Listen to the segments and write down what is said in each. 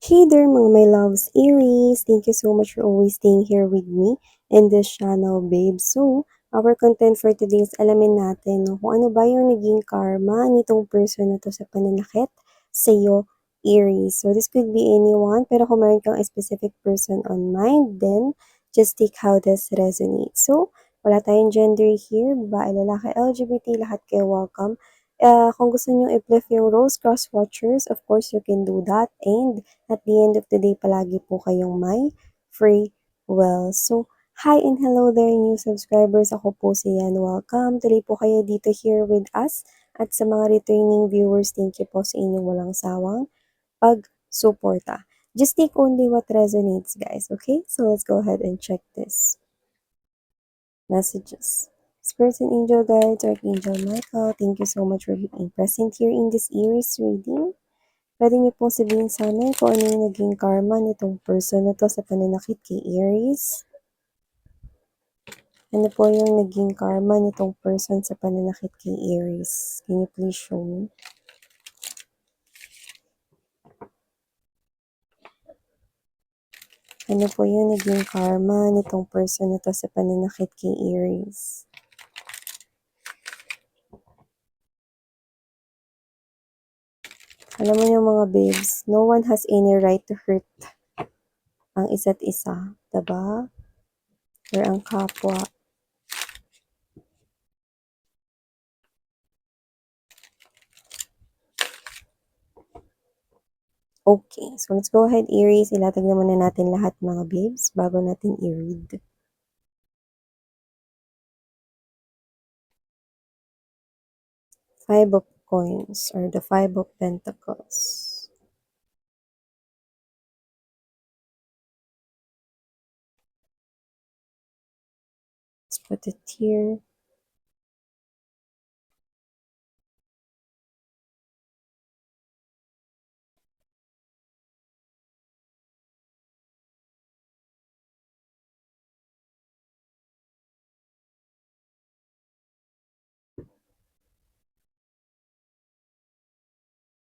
Hey there mga my loves, Aries! Thank you so much for always staying here with me in this channel, babe. So, our content for today is alamin natin kung ano ba yung naging karma nitong person na to sa pananakit sa'yo, Aries. So, this could be anyone, pero kung meron kang a specific person on mind, then just take how this resonates. So, wala tayong gender here, babae, lalaki, LGBT, lahat kayo welcome. Kung gusto nyo i-flip yung Rose Cross Watchers, of course, you can do that. And at the end of the day, palagi po kayong may free will. So, hi and hello there, new subscribers. Ako po si Yan. Welcome. Tuloy po kayo dito here with us. At sa mga returning viewers, thank you po sa inyong walang sawang pag-suporta. Just take only what resonates, guys. Okay? So, let's go ahead and check this. Messages. Spirit and Angel Guides, Archangel Michael, thank you so much for being present here in this Aries reading. Pwede niyo pong sabihin sa amin kung ano yung naging karma nitong person na to sa pananakit kay Aries. Ano po yung naging karma nitong person sa pananakit kay Aries? Can you please show me? Ano po yung naging karma nitong person na to sa pananakit kay Aries? Alam mo yung mga babes, no one has any right to hurt ang isa't isa, diba? Or ang kapwa. Okay, so let's go ahead, Aries. Ilatag na muna natin lahat mga babes bago natin i-read. Five of Coins or the Five of Pentacles. Let's put it here.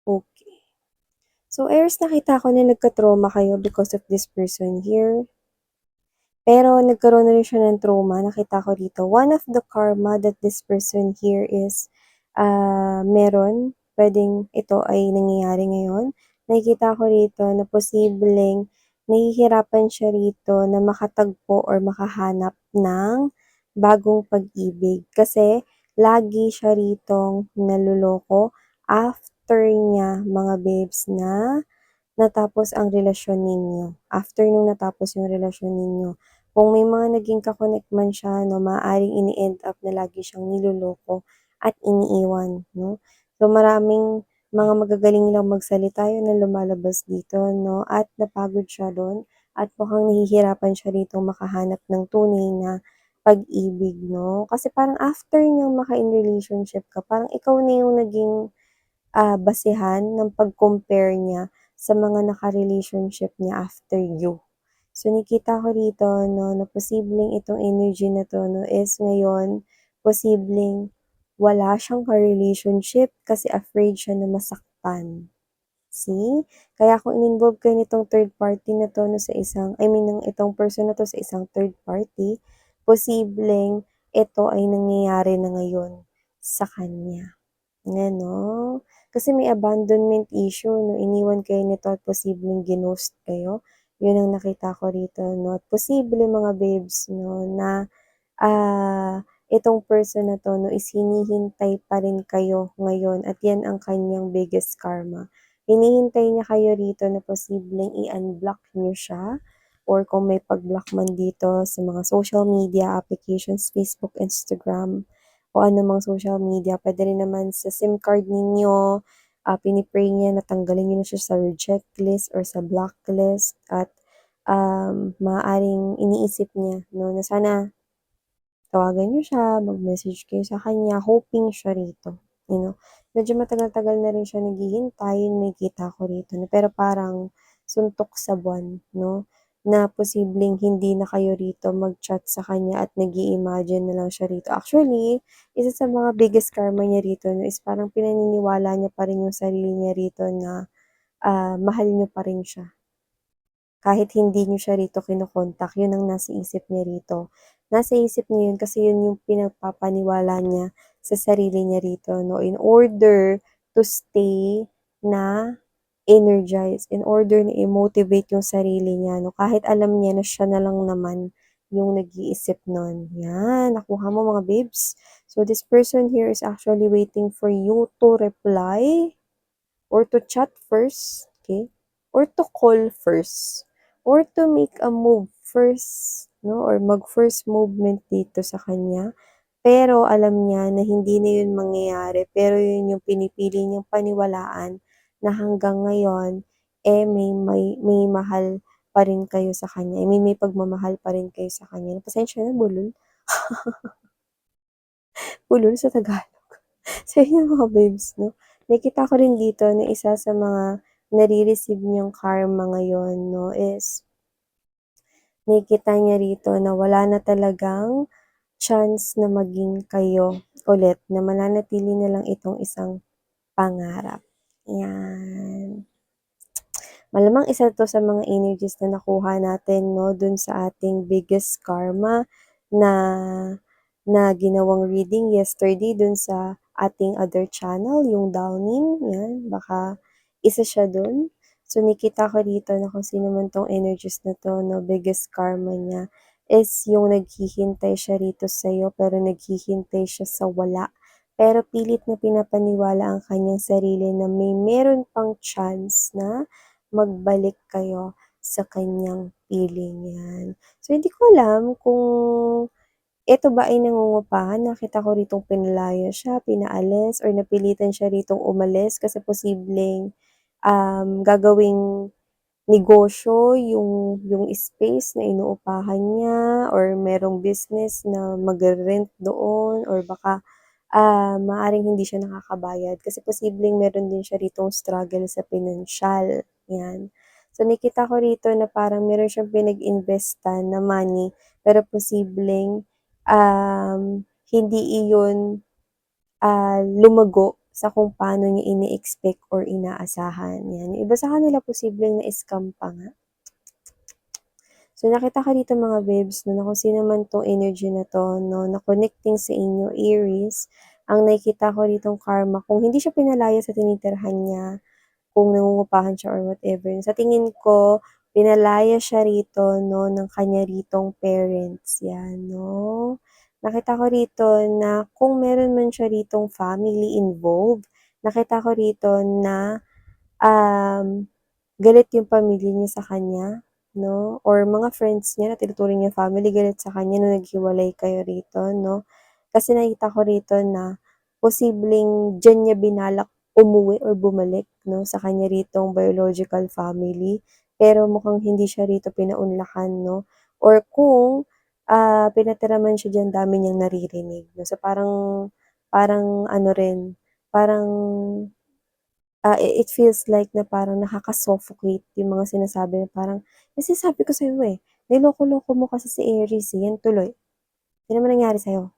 Okay. So, Aries, nakita ko na nagka-trauma kayo because of this person here. Pero nagkaroon na rin siya ng trauma. Nakita ko dito. One of the karma that this person here is meron. Pwedeng ito ay nangyayari ngayon. Nakikita ko rito na posibleng nahihirapan siya rito na makatagpo or makahanap ng bagong pag-ibig. Kasi lagi siya ritong naluloko after niya, mga babes, na natapos ang relasyon ninyo. After nung natapos yung relasyon ninyo. Kung may mga naging kakonek man siya, no, maaaring ini-end up na lagi siyang niloloko at iniiwan, no? So, maraming mga magagaling lang magsalita yun na lumalabas dito, no? At napagod siya doon at mukhang nahihirapan siya rito makahanap ng tunay na pag-ibig, no? Kasi parang after niyang maka-in relationship ka, parang ikaw na yung naging basehan ng pag-compare niya sa mga naka-relationship niya after you. So, nakita ko rito, no, na posibleng itong energy na to, no, is ngayon, posibleng wala siyang ka-relationship kasi afraid siya na masaktan. See? Kaya kung in-involve kayo nitong third party na to, no, sa isang, I mean, ng itong person na to sa isang third party, posibleng ito ay nangyayari na ngayon sa kanya. Nga 'no? Kasi may abandonment issue 'no, iniwan kayo nito at posibleng ginost kayo. 'Yun ang nakita ko rito 'no, at posible mga babes 'no na, itong person na 'to 'no is hinihintay pa rin kayo ngayon at 'yan ang kanyang biggest karma. Hinihintay niya kayo rito na posibleng i-unblock niyo siya or kung may pag-block man dito sa mga social media applications, Facebook, Instagram, o anumang social media. Puwede rin naman sa SIM card ninyo, pini-pray niya na tanggalin niyo na siya sa reject list or sa blacklist at, maaaring iniisip niya 'no, na sana tawagan niyo siya, mag-message kayo sa kanya, hoping siya rito, you know. Medyo matagal-tagal na rin siya naghihintay, yung nakikita ko rito 'no, pero parang suntok sa buwan 'no, na posibleng hindi na kayo rito mag-chat sa kanya at nag-i-imagine na lang siya rito. Actually, isa sa mga biggest karma niya rito 'no, is parang pinaniniwala niya pa rin yung sarili niya rito na, mahal niyo pa rin siya. Kahit hindi niyo siya rito kino-contact, yun ang nasa isip niya rito. Nasa isip niya yun kasi yun yung pinagpapaniwala niya sa sarili niya rito 'no, in order to stay na energized, in order na i-motivate yung sarili niya 'no, kahit alam niya na siya na lang naman yung nag-iisip nun. Yan, nakuha mo mga babes. So, this person here is actually waiting for you to reply or to chat first, okay? Or to call first, or to make a move first, no? Or mag-first movement dito sa kanya. Pero alam niya na hindi na yun mangyayari, pero yun yung pinipili niyang paniwalaan na hanggang ngayon, eh, may mahal pa rin kayo sa kanya, may pagmamahal pa rin kayo sa kanya. Pasensya na bulol, bulol sa Tagalog. So, yun mga babes, 'no? Nakita ko rin dito na isa sa mga nare-receive niyong karma ngayon, 'no, is nakikita niya rito na wala na talagang chance na maging kayo ulit, na mananatili na lang itong isang pangarap. Yan. Malamang isa 'to sa mga energies na nakuha natin 'no, dun sa ating biggest karma na na ginawang reading yesterday dun sa ating other channel, yung Downing, 'yan, baka isa siya dun. So, nakita ko dito na kung sino man 'tong energies na 'to 'no, biggest karma niya is yung naghihintay siya rito sa'yo pero naghihintay siya sa wala. Pero pilit na pinapaniwala ang kanyang sarili na meron pang chance na magbalik kayo sa kanyang piling, 'yan. So, hindi ko alam kung ito ba ay nangungupahan. Nakita ko ritong pinalaya siya, pinaalis, or napilitan siya ritong umalis kasi posibleng, gagawing negosyo yung space na inuupahan niya or merong business na magre-rent doon or baka, maaaring hindi siya nakakabayad kasi posibleng meron din siya ritong struggle sa pinansiyal, 'yan. So, nakita ko rito na parang meron siyang pinag-investan na money pero posibleng, hindi iyon, lumago sa kung paano niya ini-expect or inaasahan, 'yan. Yung iba sa kanila posibleng na-scam pa nga. So, nakita ko dito mga babes 'no, na kung sino man 'tong energy na 'to 'no, na connecting sa inyo, Aries, ang nakikita ko ditong karma kung hindi siya pinalaya sa tinitirhan niya, kung nangungupahan siya or whatever, sa tingin ko pinalaya siya rito 'no, ng kanya ritong parents, 'yan 'no. Nakita ko rito na kung meron man siya ritong family involved, nakita ko rito na, um galit yung pamilya niya sa kanya, 'no, or mga friends niya na tinuturing niyang family galit sa kanya nung naghiwalay kayo rito, 'no. Kasi nakita ko rito na posibleng diyan niya binalak umuwi or bumalik, 'no, sa kanya ritong biological family, pero mukhang hindi siya rito pinaunlakan, 'no, or kung, pinatira man siya diyan dami niyang naririnig, 'no. So, parang parang ano rin, parang it feels like na parang nakaka-suffocate yung mga sinasabi na parang, "Eh, sinasabi ko sa'yo, eh, niloko-loko mo kasi si Aries, eh, yan tuloy. Yan naman nangyari sa'yo."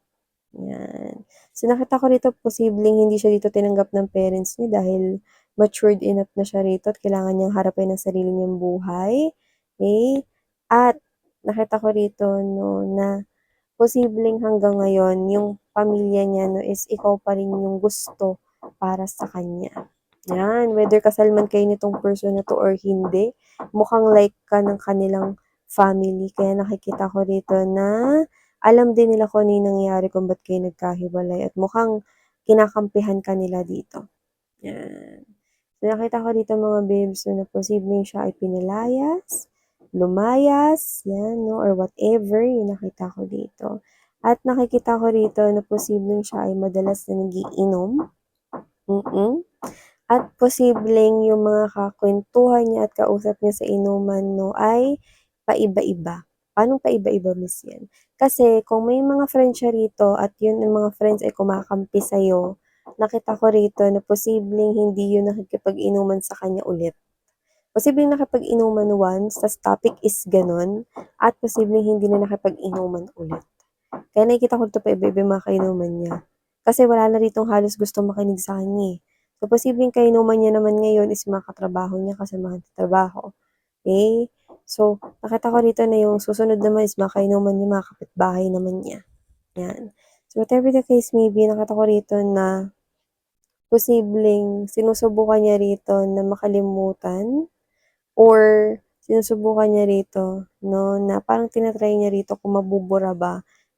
Yan. So, nakita ko rito posibleng hindi siya dito tinanggap ng parents niya dahil matured enough na siya rito at kailangan niyang harapin ang sarili niyang buhay, okey? At nakita ko rito 'no, na posibleng hanggang ngayon yung pamilya niya 'no, is ikaw pa rin yung gusto para sa kanya. Yan, whether kasal man kayo nitong person na 'to or hindi, mukhang like ka ng kanilang family. Kaya nakikita ko rito na alam din nila kung ano yung nangyari kung ba't kayo nagkahiwalay at mukhang kinakampihan ka nila dito, yan. So, nakita ko dito mga babes na posibleng siya ay pinalayas, lumayas, yan 'no, or whatever yung nakita ko dito. At nakikita ko rito na posibleng siya ay madalas na nag-iinom, mm. At posibleng yung mga kakuwentuhan niya at kausap niya sa inuman 'no, ay paiba-iba. Paanong paiba-iba, Miss 'yan? Kasi kung may mga friends siya rito at yun yung mga friends ay kumakampi sa'yo, nakita ko rito na posibleng hindi yun nakikipag-inuman sa kanya ulit. Posibleng nakipag-inuman once, tas topic is gano'n, at posibleng hindi na nakipag-inuman ulit. Kaya nakikita ko dito paiba-iba yung mga kainuman niya. Kasi wala na ritong halos gustong makinig sa kanya, eh. So, posibleng kainuman niya naman ngayon is mga katrabaho niya, kasamahan sa trabaho, okey? So, nakita ko rito na yung susunod naman is mga kainuman niya, mga kapitbahay naman niya. Yan. So, whatever the case may be, nakita ko rito na posibleng sinusubukan niya rito na makalimutan or sinusubukan niya rito 'no, na parang tina-try niya rito kung mabubura ba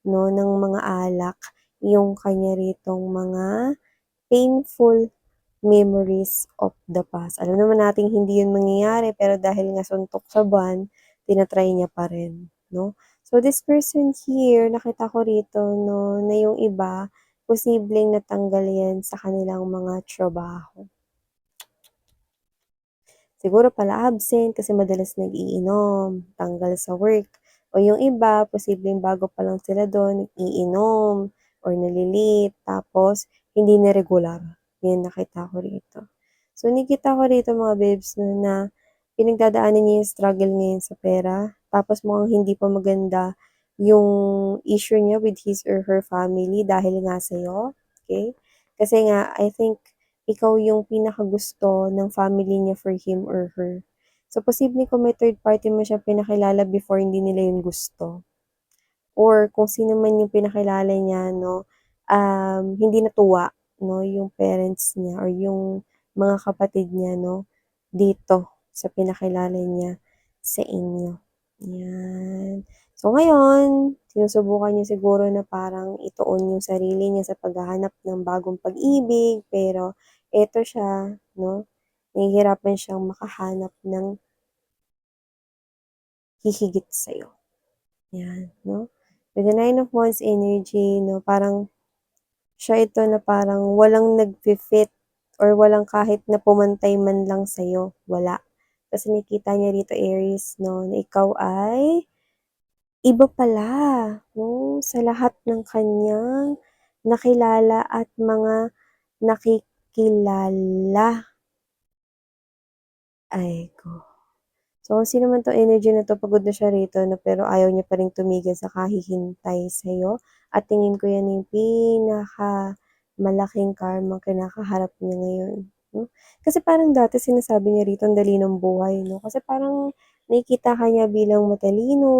'no, ng mga alak yung kanya ritong mga painful memories of the past. Alam naman nating hindi yun mangyayari pero dahil nga suntok sa buwan, tina-try niya pa rin 'no. So this person here, nakita ko rito 'no, na yung iba posibleng natanggal yan sa kanilang mga trabaho. Siguro pala absent kasi madalas nag-iinom, tanggal sa work. O yung iba, posibleng bago pa lang sila dun, iinom or nali tapos hindi na regular. Yan nakita ko rito. So nakita ko rito mga babes 'no, na pinagdadaanan niya yung struggle ngayon sa pera, tapos mukhang hindi pa maganda yung issue niya with his or her family dahil nga sa'yo, okay? Kasi nga I think ikaw yung pinakagusto ng family niya for him or her. So, posibleng kung may third party mo siyang pinakilala before, hindi nila yun gusto. Or kung sino man yung pinakilala niya 'no, hindi natuwa 'no, yung parents niya or yung mga kapatid niya 'no, dito sa pinakilala niya sa inyo, 'yan. So ngayon, sinusubukan niya siguro na parang ituon yung sarili niya sa paghahanap ng bagong pag-ibig, pero eto siya 'no, nahihirapan siyang makahanap ng hihigit sa'yo. 'Yan 'no. With the Nine of Wands energy 'no, parang siya ito na parang walang nagfi-fit or walang kahit na pumantay man lang sa'yo, wala. Kasi nakikita niya rito Aries 'no, na ikaw ay iba pala 'no, sa lahat ng kanyang nakilala at mga nakikilala. Ay ko. So, kung sino man 'tong energy na 'to, pagod na siya rito 'no, pero ayaw niya pa ring tumigil sa kahihintay sa'yo at tingin ko 'yan yung pinakamalaking karmang kinakaharap niya ngayon, 'no. Kasi parang dati sinasabi niya rito ang dali ng buhay 'no, kasi parang nakikita ka niya bilang matalino,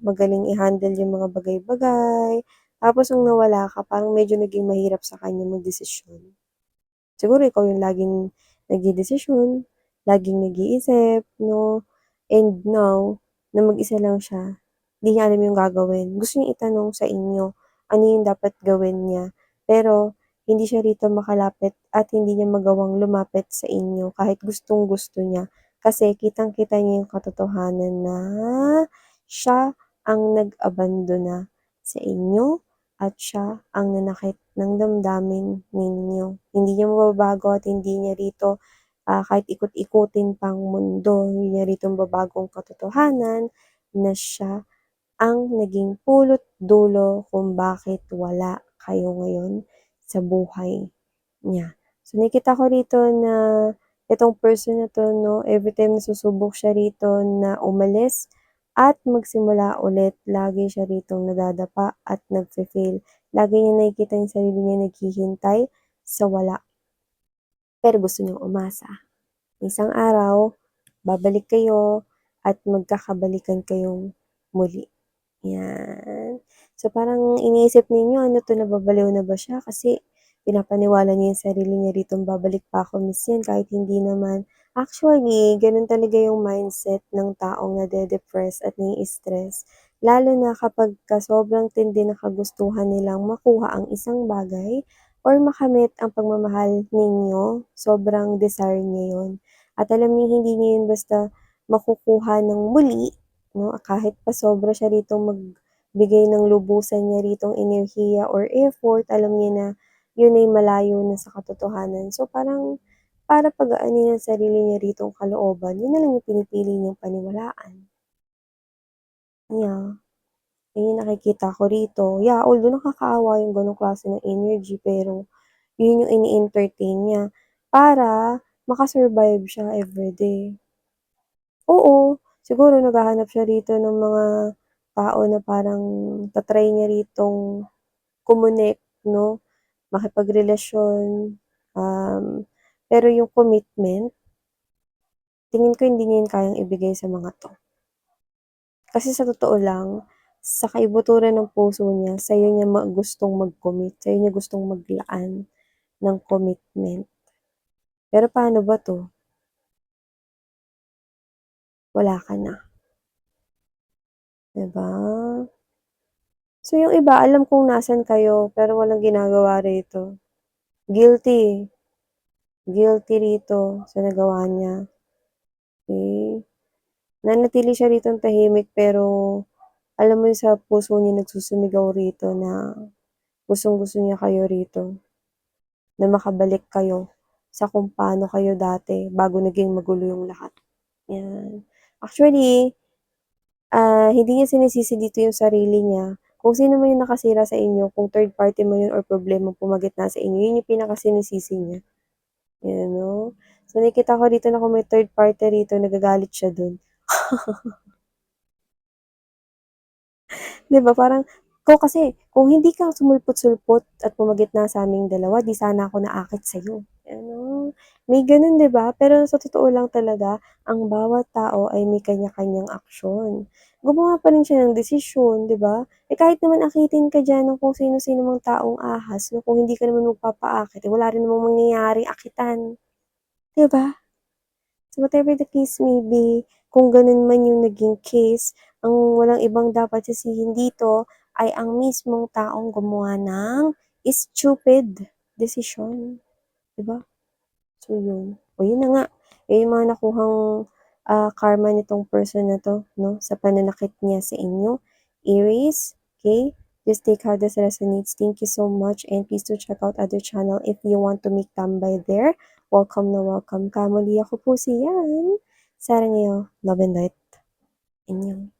magaling i-handle yung mga bagay-bagay, tapos nung nawala ka parang medyo naging mahirap sa kanya magdesisyon. Siguro ikaw yung laging nagdedesisyon, laging nag-iisip 'no, and now na mag-isa lang siya, 'di niya alam yung gagawin. Gusto niyang itanong sa inyo ano yung dapat gawin niya, pero hindi siya rito makalapit at hindi niya magawang lumapit sa inyo kahit gustong-gusto niya. Kasi kitang-kita niya yung katotohanan na siya ang nag-abandona sa inyo at siya ang nanakit ng damdamin ninyo. Hindi niya mababago at hindi niya rito, kahit ikot-ikutin pang mundo, hindi niya rito mababagong katotohanan na siya ang naging pulot dulo kung bakit wala kayo ngayon sa buhay niya. So, nakita ko rito na itong person na 'to 'no, everytime na susubok siya rito na umalis at magsimula ulit, lagi siya ritong nadadapa at nagfe-fail. Lagi niya nakikita yung sarili niya naghihintay sa wala, pero gusto niyang umasa. Isang araw, babalik kayo at magkakabalikan kayong muli. Yan. So, parang iniisip ninyo ano 'to, nababaliw na ba siya kasi pinapaniwala niya yung sarili niya ritong babalik pa ako miss yan kahit hindi naman. Actually, ganun talaga yung mindset ng taong nade-depress at nai-stress. Lalo na kapagka sobrang tindi ng kagustuhan nilang makuha ang isang bagay or makamit ang pagmamahal ninyo, sobrang desire niya yun. At alam niya hindi niya yun basta makukuha ng muli 'no, kahit pa sobra siya ritong magbigay ng lubusan niya ritong enerhiya or effort, alam niya na yun ay malayo na sa katotohanan. So, parang para pagaanin ang sarili niya ritong kalooban, yun na lang yung pinipili niyang paniwalaan. Yeah, yun yung nakikita ko rito. Yeah, although nakakaawa yung gano'ng klase ng energy, pero yun yung ini-entertain niya para maka-survive siya everyday. Oo, siguro naghahanap siya rito ng mga tao na parang ta-try niya ritong kumonek 'no, makipagrelasyon, um, pero yung commitment, tingin ko hindi niya yun kayang ibigay sa mga 'to. Kasi sa totoo lang, sa kaibuturan ng puso niya, sa'yo niya gustong mag-commit, sa'yo niya gustong maglaan ng commitment. Pero paano ba 'to? Wala ka na, 'di ba? So, yung iba alam kung nasaan kayo pero walang ginagawa rito. Guilty, guilty rito sa nagawa niya, okey? Nanatili siya ritong tahimik pero alam mo yung sa puso niya nagsusumigaw rito na gustong-gusto niya kayo rito, na makabalik kayo sa kung paano kayo dati bago naging magulo yung lahat, 'yan. Actually, hindi niya sinisisi dito yung sarili niya, kung sino man yung nakasira sa inyo, kung third party man yun or problemang pumagitna sa inyo, yun yung pinakasinisisi niya, 'yan 'no. So, nakikita ko rito na kung may third party rito nagagalit siya dun. 'Di ba parang kung hindi ka sumulpot-sulpot at pumagitna sa'ming dalawa 'di sana ako naakit sa'yo, ano. May gano'n 'di ba? Pero sa totoo lang talaga, ang bawat tao ay may kanya-kanyang aksyon. Gumawa pa rin siya ng desisyon 'di ba? Eh, kahit naman akitin ka diyan ng kung sino-sino mang taong ahas 'no, kung hindi ka naman magpapaakit, eh, wala rin namang mangyayaring akitan, 'di ba? So, whatever the case may be, kung ganun man yung naging case, ang walang ibang dapat sisihin dito ay ang mismong taong gumawa ng stupid desisyon, 'di ba? So, yun. O, yun na nga. Yun yung mga nakuhang, karma nitong person na 'to 'no, sa pananakit niya sa inyo. Aries, okay? Just take how this resonates. Thank you so much and please do check out other channel if you want to make tambay there. Welcome na welcome ka. Muli ako po si Yan. Sarangayo. Love and light. Inyo.